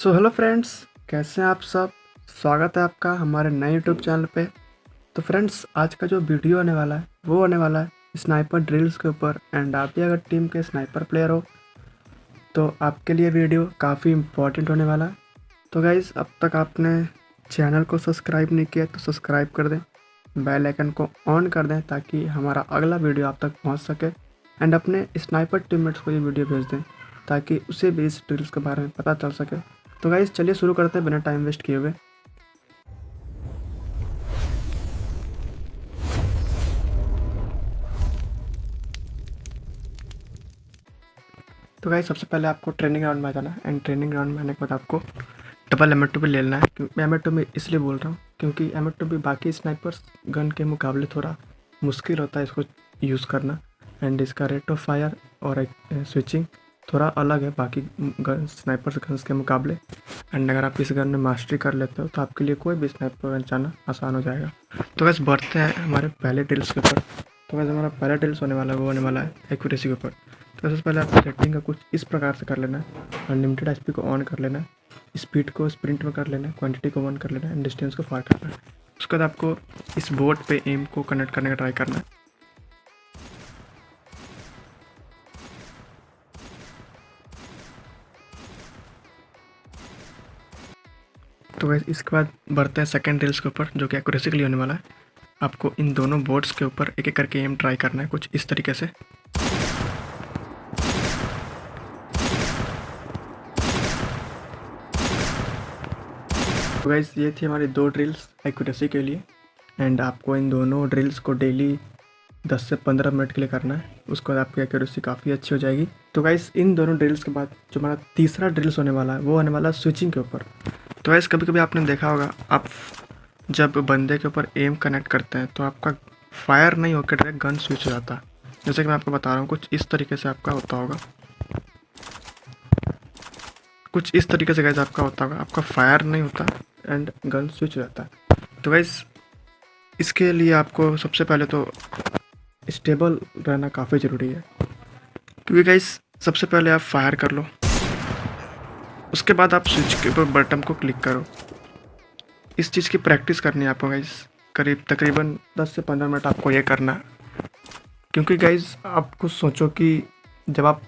Hello friends, कैसे हैं आप सब। स्वागत है आपका हमारे नए यूट्यूब चैनल पे। तो फ्रेंड्स, आज का जो वीडियो आने वाला है वो आने वाला है स्नाइपर ड्रिल्स के ऊपर। एंड आप भी अगर टीम के स्नाइपर प्लेयर हो तो आपके लिए वीडियो काफ़ी इम्पोर्टेंट होने वाला है। तो गाइज़, अब तक आपने चैनल को सब्सक्राइब नहीं किया तो सब्सक्राइब कर दें, बेल आइकन को ऑन कर दें ताकि हमारा अगला वीडियो आप तक पहुंच सके। एंड अपने स्नाइपर टीममेट्स को ये वीडियो भेज दें ताकि उसे भी इस ड्रिल्स के बारे में पता चल सके। तो गाइज़, चलिए शुरू करते हैं बिना टाइम वेस्ट किए हुए। तो गाइस, सबसे पहले आपको ट्रेनिंग ग्राउंड में आ जाना है। एंड ट्रेनिंग ग्राउंड में आने के बाद आपको डबल एम2 भी ले लेना है। क्योंकि एम2 में इसलिए बोल रहा हूँ क्योंकि एम2 बाकी स्नाइपर्स गन के मुकाबले थोड़ा मुश्किल होता है इसको यूज़ करना। एंड इसका रेट ऑफ फायर और स्विचिंग थोड़ा अलग है बाकी गन स्नाइपर्स गन्स के मुकाबले। एंड अगर आप इस गन में मास्टरी कर लेते हो तो आपके लिए कोई भी स्नाइपर गन चलाना आसान हो जाएगा। तो वैसे बढ़ते हैं हमारे पहले ड्रिल्स के ऊपर। तो वैसे हमारा पहला ड्रिल्स होने वाला है वो होने वाला है एक्यूरेसी के ऊपर। तो सबसे पहले आपको सेटिंग का कुछ इस प्रकार से कर लेना है। अनलिमिटेड एचपी को ऑन कर लेना है, स्पीड को स्प्रिंट में कर लेना है, क्वांटिटी को 1 कर लेना है, एंड डिस्टेंस को फार करना है। उसके बाद आपको इस बोर्ड पे एम को कनेक्ट करने का ट्राई करना है। तो वैसे इसके बाद बढ़ते हैं सेकेंड ड्रिल्स के ऊपर जो कि एक्यूरेसी के लिए होने वाला है। आपको इन दोनों बोर्ड्स के ऊपर एक एक करके एम ट्राई करना है कुछ इस तरीके से। तो गाइस, ये थी हमारी 2 ड्रिल्स एक्यूरेसी के लिए। एंड आपको इन दोनों ड्रिल्स को डेली 10 से 15 मिनट के लिए करना है। उसके बाद आपकी एक्यूरेसी काफ़ी अच्छी हो जाएगी। तो गाइस, इन दोनों ड्रिल्स के बाद जो हमारा तीसरा ड्रिल्स होने वाला है वो होने वाला है स्विचिंग के ऊपर। तो गाइस, कभी कभी आपने देखा होगा आप जब बंदे के ऊपर एम कनेक्ट करते हैं तो आपका फायर नहीं होकर डायरेक्ट गन स्विच हो जाता है। जैसे कि मैं आपको बता रहा हूँ, कुछ इस तरीके से आपका होता होगा, कुछ इस तरीके से गाइस आपका होता होगा, आपका फायर नहीं होता एंड गन स्विच हो जाता है। तो गाइस, इसके लिए आपको सबसे पहले तो स्टेबल रहना काफ़ी ज़रूरी है। क्योंकि गाइस, सबसे पहले आप फायर कर लो, उसके बाद आप स्विच के ऊपर बटन को क्लिक करो। इस चीज़ की प्रैक्टिस करनी है आपको गाइस। करीब तकरीबन 10 से 15 मिनट आपको ये करना है। क्योंकि गाइस, आप कुछ सोचो कि जब आप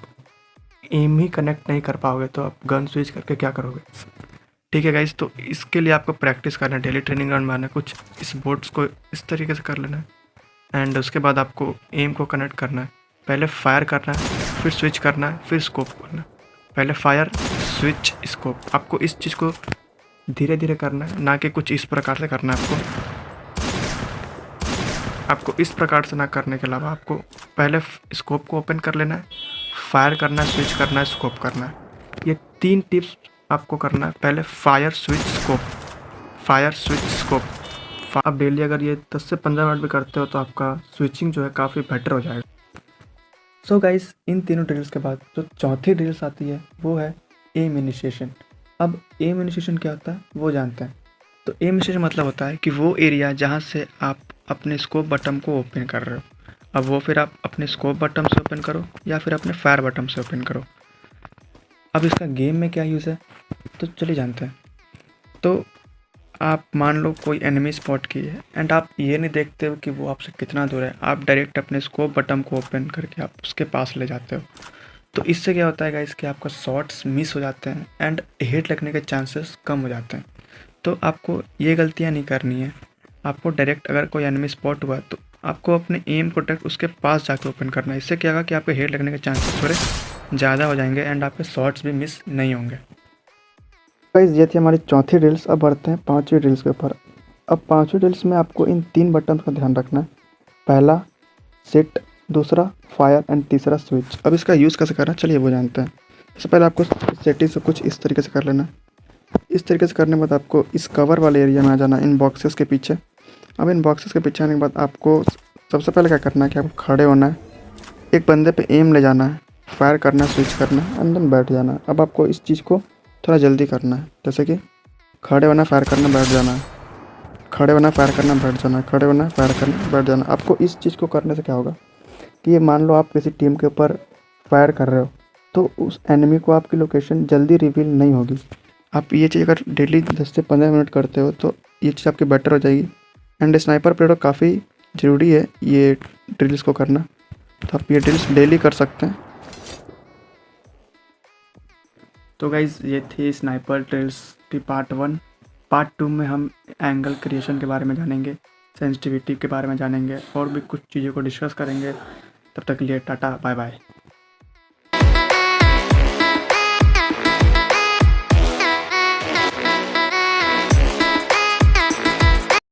एम ही कनेक्ट नहीं कर पाओगे तो आप गन स्विच करके क्या करोगे। ठीक है गाइस, तो इसके लिए आपको प्रैक्टिस करना है, डेली ट्रेनिंग ग्राउंड में आना है, कुछ इस बोर्ड्स को इस तरीके से कर लेना है। एंड उसके बाद आपको एम को कनेक्ट करना है। पहले फायर करना है, फिर स्विच करना है, फिर स्कोप करना है। पहले फायर, स्विच, स्कोप। आपको इस चीज़ को धीरे धीरे करना है, ना कि कुछ इस प्रकार से करना है। आपको इस प्रकार से ना करने के अलावा आपको पहले स्कोप को ओपन कर लेना है, फायर करना है, स्विच करना है, स्कोप करना है। ये 3 टिप्स आपको करना है। पहले fire, switch, scope, fire, switch, scope. आप डेली अगर ये 10 से 15 मिनट भी करते हो तो आपका स्विचिंग जो है काफ़ी बेटर हो जाएगा। सो गाइस, इन तीनों ड्रिल्स के बाद जो चौथी ड्रिल्स आती है वो है एम इनिशिएशन। अब एम इनिशिएशन क्या होता है वो जानते हैं। तो एम इनिशिएशन मतलब होता है कि वो एरिया जहाँ से आप अपने स्कोप बटन को ओपन कर रहे हो, अब वो फिर आप अपने स्कोप बटन से ओपन करो या फिर अपने फायर बटन से ओपन करो। अब इसका गेम में क्या यूज़ है तो चलिए जानते हैं। तो आप मान लो कोई एनिमी स्पॉट की है एंड आप ये नहीं देखते हो कि वो आपसे कितना दूर है, आप डायरेक्ट अपने स्कोप बटन को ओपन करके आप उसके पास ले जाते हो। तो इससे क्या होता है गाइस कि आपका शॉट्स मिस हो जाते हैं एंड हिट लगने के चांसेस कम हो जाते हैं। तो आपको ये गलतियाँ नहीं करनी है। आपको डायरेक्ट अगर कोई एनिमी स्पॉट हुआ तो आपको अपने एम को डायरेक्ट उसके पास जाके ओपन करना है। इससे क्या होगा कि आपके हिट लगने के चांसेस थोड़े ज़्यादा हो जाएंगे एंड आपके शॉट्स भी मिस नहीं होंगे। गाइस, ये थी हमारी चौथी ड्रिल्स। अब बढ़ते हैं 5वीं ड्रिल्स के ऊपर। अब 5वीं ड्रिल्स में आपको इन 3 बटन का ध्यान रखना है। पहला सेट, दूसरा फायर एंड तीसरा स्विच। अब इसका यूज़ कैसे करना है चलिए वो जानते हैं। सबसे पहले आपको सेटिंग्स को कुछ इस तरीके से कर लेना है। इस तरीके से करने के बाद आपको इस कवर वाले एरिया में आ जाना, इन बॉक्सेस के पीछे। अब इन बॉक्सेस के पीछे आने के बाद आपको सबसे पहले क्या करना है कि आपको खड़े होना है, एक बंदे पे एम ले जाना है, फायर करना है, स्विच करना है एंड देन बैठ जाना है। अब आपको इस चीज़ को थोड़ा जल्दी करना है, जैसे कि खड़े होना, फायर करना, बैठ जाना है, खड़े होना, फायर करना, बैठ जाना है, खड़े होना, फायर करना, बैठ जाना। आपको इस चीज़ को करने से क्या होगा कि ये मान लो आप किसी टीम के ऊपर फायर कर रहे हो तो उस एनिमी को आपकी लोकेशन जल्दी रिवील नहीं होगी। आप ये चीज़ अगर डेली 10 से 15 मिनट करते हो तो ये चीज़ आपकी बेटर हो जाएगी। एंड स्नाइपर परेड काफ़ी ज़रूरी है ये ड्रिल्स को करना, तो आप ये ड्रिल्स डेली कर सकते हैं। तो गाइज़ ये थी स्नाइपर ड्रिल्स की पार्ट 1। पार्ट 2 में हम एंगल क्रिएशन के बारे में जानेंगे, सेंसिटिविटी के बारे में जानेंगे और भी कुछ चीज़ों को डिस्कस करेंगे। तब तक के लिए टाटा बाय बाय।